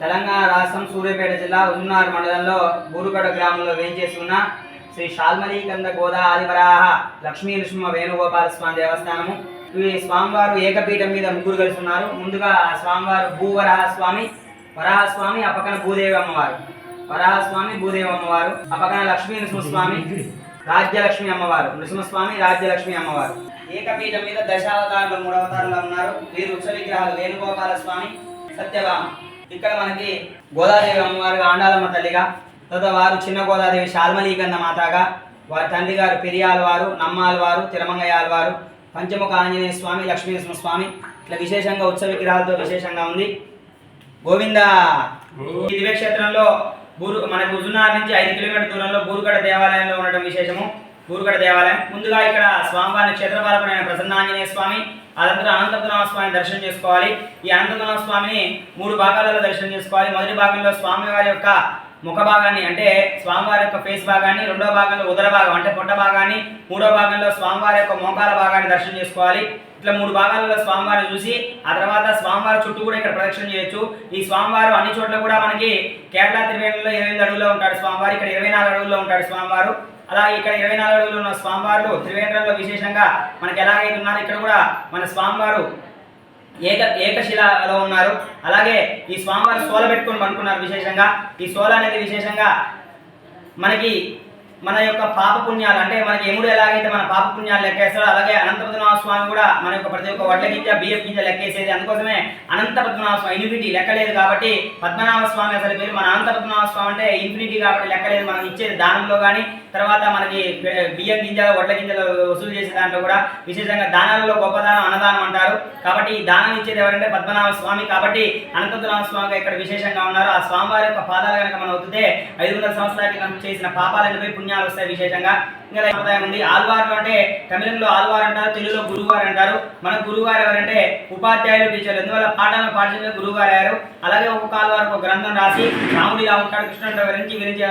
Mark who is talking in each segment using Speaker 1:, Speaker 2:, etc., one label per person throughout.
Speaker 1: తెలంగాణ రాష్ట్రం సూర్యాపేట జిల్లా ఉజున్నార్ మండలంలో బూరుగడ గ్రామంలో వేంచేసి ఉన్న శ్రీ శాల్మలీకంద గోదా ఆదివరాహ లక్ష్మీ నృసింహ వేణుగోపాల స్వామి దేవస్థానము. ఈ స్వామివారు ఏకపీఠం మీద ముగ్గురు కలిసి ఉన్నారు. ముందుగా స్వామివారు భూవరాహస్వామి, వరాహస్వామి, ఆ పక్కన భూదేవి అమ్మవారు. వరాహస్వామి, భూదేవి అమ్మవారు, ఆ పక్కన లక్ష్మీ నృసింహస్వామి, రాజ్యలక్ష్మి అమ్మవారు. నృసింహస్వామి, రాజ్యలక్ష్మి అమ్మవారు. ఏకపీఠం మీద దశావతారంలో 3 అవతారంలో ఉన్నారు. వీరు ఉత్సవ విగ్రహాలు వేణుగోపాల స్వామి, సత్యభామ. ఇక్కడ మనకి గోదాదేవి అమ్మవారుగా ఆండాలమ్మ తల్లిగా, తర్వాత వారు చిన్న గోదాదేవి శాల్మలీకంద మాతగా, వారి తండ్రి గారు పెరియాల వారు, నమ్మాల వారు, తిరుమంగయాల వారు, పంచముఖ ఆంజనేయ స్వామి, లక్ష్మీనరసింహ స్వామి. ఇట్లా విశేషంగా ఉత్సవ విగ్రహాలతో విశేషంగా ఉంది. గోవింద. ఈ దివ్యక్షేత్రంలో మనకు ఉజున్నార్ నుంచి 5 కిలోమీటర్ల దూరంలో బూరుగడ దేవాలయంలో ఉండటం విశేషము. బూరుగడ దేవాలయం ముందుగా ఇక్కడ స్వామివారిని క్షేత్రపాలకుడైన ప్రసన్నాంజనేయ స్వామి, అనంతరం అనంతపద్మనాభ స్వామిని దర్శనం చేసుకోవాలి. ఈ అనంతపద్మనాభ స్వామిని 3 భాగాలలో దర్శనం చేసుకోవాలి. మొదటి భాగంలో స్వామివారి యొక్క ముఖ భాగాన్ని అంటే స్వామివారి యొక్క ఫేస్ భాగాన్ని, రెండో భాగంలో ఉదర భాగం అంటే పొట్ట భాగాన్ని, మూడో భాగంలో స్వామివారి యొక్క మోకాల భాగాన్ని దర్శనం చేసుకోవాలి. ఇట్లా 3 భాగాలలో స్వామివారిని చూసి ఆ తర్వాత స్వామివారి చుట్టూ కూడా ఇక్కడ ప్రదక్షిణ చేయొచ్చు. ఈ స్వామివారు అన్ని చోట్ల కూడా మనకి కేరళ త్రివేణిలో 28 అడుగుల్లో ఉంటాడు స్వామివారు, ఇక్కడ 24 అడుగుల్లో ఉంటాడు స్వామివారు. అలాగే ఇక్కడ 24 అడుగులు ఉన్న స్వామివారు త్రివేంద్రంలో విశేషంగా మనకి ఎలాగైతే ఉన్నారు ఇక్కడ కూడా మన స్వామివారు ఏకశిలలో ఉన్నారు. అలాగే ఈ స్వామివారు సోల పెట్టుకొని పనుకున్నారు. విశేషంగా ఈ సోల అనేది విశేషంగా మనకి మన యొక్క పాపపుణ్యాలు అంటే మనకి యముడు ఎలాగైతే మన పాపపుణ్యాలు లెక్కేస్తాడో అలాగే అనంతపద్మనాభ స్వామి కూడా మన యొక్క ప్రతి ఒక్క వడ్ల గింజ బియ్యం గింజ లెక్కేసేది. అందుకోసమే అనంతపద్మనాభ స్వామి ఇన్ఫినిటీ లెక్కలేదు కాబట్టి పద్మనాభ స్వామి అసలు పేరు. మన అనంతపద్మనాభ స్వామి అంటే ఇన్ఫినిటీ కాబట్టి లెక్కలేదు. మనం ఇచ్చేది దానంలో కానీ తర్వాత మనకి బియ్యం గింజలు వడ్ల గింజలు వసూలు చేసే దాంట్లో కూడా విశేషంగా దానాలలో గొప్ప దానం అన్నదానం అంటారు. కాబట్టి ఈ దానం ఇచ్చేది ఎవరంటే పద్మనాభ స్వామి. కాబట్టి అనంతపద్మనాభ స్వామిగా ఇక్కడ విశేషంగా ఉన్నారు. ఆ స్వామివారి యొక్క పాదాలు కనుక మనం వద్దుతే 500 సంవత్సరాలకి కనుక చేసిన పాపాలను పోయి పుణ్యాలు వస్తాయి. విశేషంగా ఇంకా సంప్రదాయం ఉంది. ఆల్వార్లు అంటే తమిళంలో ఆల్వార్ అంటారు, తెలుగులో గురువుగారు అంటారు. మన గురువుగారు ఎవరంటే ఉపాధ్యాయులు, టీచర్లు. ఎందువల్ల పాఠాలను పాఠశాలలో గురువుగారు అయ్యారు. అలాగే ఒక్కొక్క ఆల్వారు ఒక గ్రంథం రాసి రాముడు ఇలా ఉంటాడు, కృష్ణుడు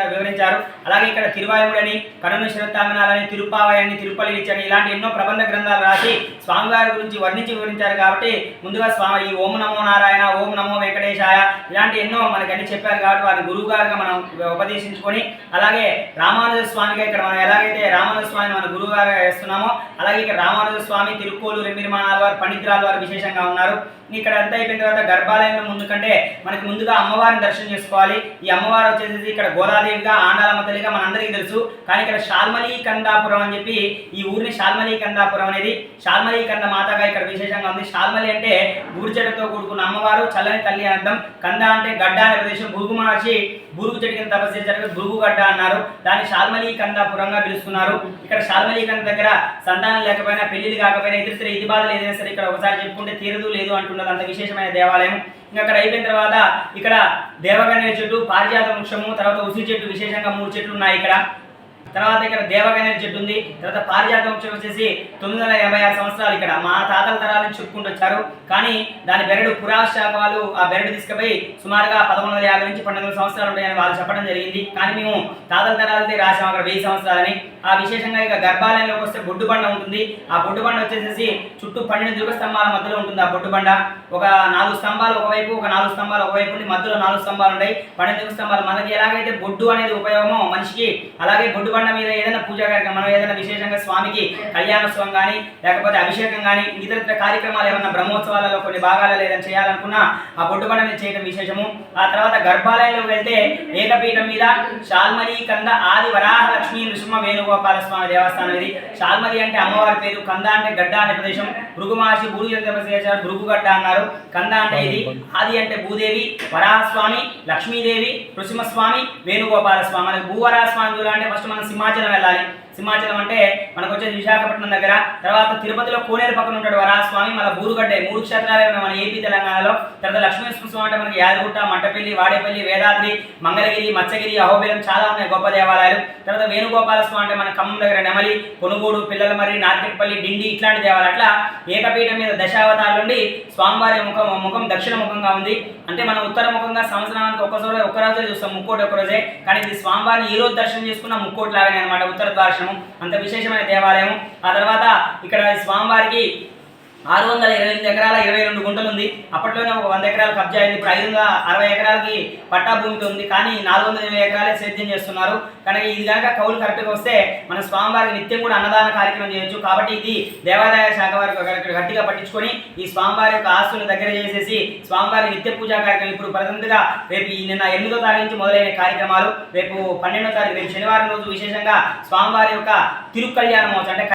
Speaker 1: వివరించారు. అలాగే ఇక్కడ తిరువాయుడని, కరుణ శ్రద్ధామనాలని, తిరుపావయని, తిరుపల్లిని ఇలాంటి ఎన్నో ప్రబంధ గ్రంథాలు రాసి స్వామివారి గురించి వర్ణించి వివరించారు. కాబట్టి ముందుగా స్వామి ఈ ఓం నమో నారాయణ, ఓం నమో వెంకటేశాయ ఇలాంటి ఎన్నో మనకి అన్ని చెప్పారు. కాబట్టి వారిని గురువు గారుగా మనం ఉపదేశించుకొని అలాగే రామానుజ స్వామిగా ఇక్కడ మనం ఎలాగైతే రామానుజ స్వామిని మన గురువు గారు వేస్తున్నామో అలాగే ఇక్కడ రామానుజ స్వామి, తిరుక్కోలు, రెమ్మిరిమానాల వారు, పండితురాల వారు విశేషంగా ఉన్నారు. ఇక్కడ అంతా అయిపోయిన తర్వాత గర్భాలయంలో ముందు కంటే మనకి ముందుగా అమ్మవారిని దర్శనం చేసుకోవాలి. ఈ అమ్మవారు వచ్చేసి ఇక్కడ గోదాదేవిగా, ఆండాలమ్మ తల్లిగా మనందరికీ తెలుసు. కానీ ఇక్కడ శాల్మలీకందాపురం అని చెప్పి ఈ ఊరిని శాల్మలీకందాపురం అనేది శాల్మలీకంద మాతగా ఇక్కడ విశేషంగా ఉంది. శాల్మలి అంటే బూరు చెట్టుతో కూడుకున్న అమ్మవారు, చల్లని తల్లి అర్థం. కంద అంటే గడ్డ అనే ప్రదేశం. భృగు మహర్షి బురుగు చెట్టు కింద తపస్సు చేశారు, భృగు గడ్డ అన్నారు. దాన్ని శాల్మలీకందాపురంగా పిలుస్తున్నారు. ఇక్కడ శాల్మలీకంద దగ్గర సంతానం లేకపోయినా, పెళ్లిళ్ళు కాకపోయినా, ఇతర ఇది బాధలు ఏదైనా సరే ఇక్కడ ఒకసారి చెప్పుకుంటే తీరదు లేదు అంటున్నారు. అంత విశేషమైన దేవాలయం. ఇంకా అక్కడ అయిపోయిన తర్వాత ఇక్కడ దేవగన్నేరు చెట్టు, పారిజాత వృక్షము, తర్వాత ఉసిరి చెట్టు విశేషంగా 3 చెట్లు ఉన్నాయి ఇక్కడ. తర్వాత ఇక్కడ దేవగన్నేరు చెట్టు ఉంది. తర్వాత పారిజాత వృక్షం వచ్చేసి 986 సంవత్సరాలు ఇక్కడ మా తాతల తరాల నుంచి చెప్పుకుంటూ వచ్చారు. కానీ దాని బెరడు పురాశాఖలు ఆ బెరడు తీసుకుపోయి సుమారుగా 1150 నుంచి 1200 సంవత్సరాలు ఉంటాయని వాళ్ళు చెప్పడం జరిగింది. కానీ మేము తాతల తరాలతో రాసాము అక్కడ 1000 సంవత్సరాలని. ఆ విశేషంగా ఇక గర్భాలయంలోకి వస్తే బొడ్డు బండ ఉంటుంది. ఆ బొడ్డు బండ వచ్చేసి చుట్టూ 12 దుర్గ స్తంభాల మధ్యలో ఉంటుంది. ఆ బొడ్డు బండ ఒక 4 స్తంభాలు ఒకవైపు, ఒక 4 స్తంభాలు ఒకవైపు ఉండి మధ్యలో 4 స్తంభాలు ఉంటాయి. 12 దుర్గ స్తంభాలు. మనకి ఎలాగైతే బొడ్డు అనేది ఉపయోగమో మనిషికి, అలాగే బొడ్డు బండ మీద ఏదైనా పూజా కార్యక్రమం మనం ఏదైనా విశేషంగా స్వామికి కళ్యాణోత్సవం కానీ లేకపోతే అభిషేకం కానీ ఇతర కార్యక్రమాలు ఏమన్నా బ్రహ్మోత్సవాలలో కొన్ని భాగాలలో ఏదైనా చేయాలనుకున్నా ఆ బొడ్డు బండ మీద చేయడం విశేషము. ఆ తర్వాత గర్భాలయంలోకి వెళ్తే ఏకపీఠం మీద శాల్మలీకంద ఆది వరాహ లక్ష్మీ నృసింహ వేణుగోపాల స్వామి దేవస్థానం ఇది. శాల్మలి అంటే అమ్మవారి పేరు, కంద అంటే గడ్డ అనే ప్రదేశం. భృగు మహర్షి బూరు చేశారు, భృగు గడ్డ అన్నారు. కంద అంటే ఇది, ఆది అంటే భూదేవి, వరాహస్వామి, లక్ష్మీదేవి, నృసింహస్వామి, వేణుగోపాల స్వామి. మనకి భూవరాహస్వామి చూడాలంటే ఫస్ట్ మనం సింహాచలం వెళ్ళాలి. సింహాచలం అంటే మనకు వచ్చేది విశాఖపట్నం దగ్గర. తర్వాత తిరుపతిలో కోనేరు పక్కన ఉంటాడు వరాహస్వామి. మన బూరుగడ్డ 3 క్షేత్రాలే ఉన్నాయి మన ఏపీ తెలంగాణలో. తర్వాత లక్ష్మీనరసింహస్వామి అంటే మనకి యాదగుట్ట, మట్టపల్లి, వాడేపల్లి, వేదాద్రి, మంగళగిరి, మత్స్యగిరి, అహోబిలం చాలా ఉన్నాయి గొప్ప దేవాలయాలు. తర్వాత వేణుగోపాల స్వామి అంటే మన ఖమ్మం దగ్గర నెమలి, కొనుగోడు, పిల్లలమర్రి, నార్కెట్పల్లి, డిండి ఇట్లాంటి దేవాలయాలు. అట్లా ఏకపీఠం మీద దశావతారాలు నుండి స్వామివారి ముఖం దక్షిణ ముఖంగా ఉంది. అంటే మనం ఉత్తర ముఖంగా సంవత్సరానికి ఒక్క రోజే చూస్తాం, ముక్కోటి ఒక్క రోజే. కానీ ఇది స్వామివారిని ఈ రోజు దర్శనం చేసుకున్న ముక్కోటి లాగానే అనమాట, ఉత్తర దర్శనం. అంత విశేషమైన దేవాలయం. ఆ తర్వాత ఇక్కడ స్వామివారికి 628 ఎకరాల 22 గుంటలు ఉంది. అప్పట్లోనే ఒక 100 ఎకరాలు కబ్జా అయింది. ఇప్పుడు 560 ఎకరాలకి పట్టా భూమితో ఉంది. కానీ 480 ఎకరాలే సేద్యం చేస్తున్నారు. కనుక ఇది కనుక కౌలు కరెక్ట్గా వస్తే మన స్వామివారికి నిత్యం కూడా అన్నదాన కార్యక్రమం చేయొచ్చు. కాబట్టి ఇది దేవాదాయ శాఖ వారికి గట్టిగా పట్టించుకొని ఈ స్వామివారి యొక్క ఆస్తులను దగ్గర చేసేసి స్వామివారి నిత్య పూజా కార్యక్రమం ఇప్పుడు ప్రజెంట్గా రేపు నిన్న 8వ తారీఖు నుంచి మొదలైన కార్యక్రమాలు రేపు 12వ తారీఖు రేపు శనివారం రోజు విశేషంగా స్వామివారి యొక్క తిరుకల్యాణ మహోత్సవం అంటే